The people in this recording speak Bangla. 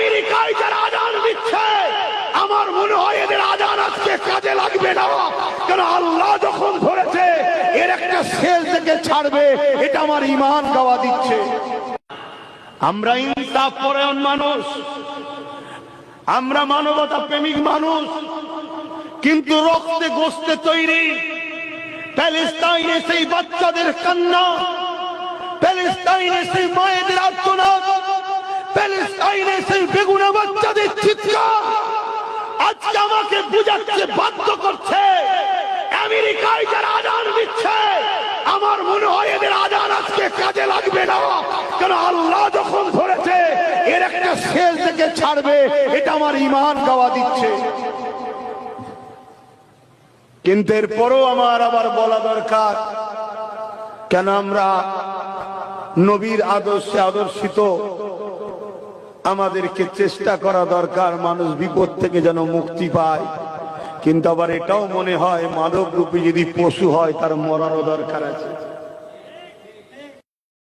আমেরিকায় যারা আজান দিচ্ছে, আমার মনে হয় এদের আজান আজকে কাজে লাগবে না, কারণ আল্লাহ যখন ধরেছে এর একটা শেষ থেকে ছাড়বে, এটা আমার ঈমান গাওয়া দিচ্ছে। আমরা ইনসাফ পরায়ণ মানুষ, আমরা মানবতা প্রেমিক মানুষ, কিন্তু রক্তে গোস্তে তৈরি প্যালেস্টাইনে সেই বাচ্চাদের কান্না, প্যালেস্টাইনে সেই মায়েদের আর্তনাদ, প্যালেস্টাইনে সেই বেগুনা বাচ্চাদের চিৎকার আজকে আমাকে বুঝাচ্ছে, বাধ্য করছে। আমেরিকায় যারা আজান দিচ্ছে, আমার মনে হয় এদের আজান আজকে কাজে লাগবে না, কারণ আল্লাহ যখন ধরেছে এর একটা শেষ থেকে ছাড়বে, এটা আমার ঈমান গাওয়া দিচ্ছে। কিন্তু এরপরও আমার আবার বলা দরকার, কেন আমরা নবীর আদর্শে আদর্শিত, আমাদেরকে চেষ্টা করা দরকার মানুষ বিপদ থেকে যেন মুক্তি পায়। কিন্তু আবার এটাও মনে হয় মাদক রূপী যদি পশু হয় তার মরারও দরকার আছে।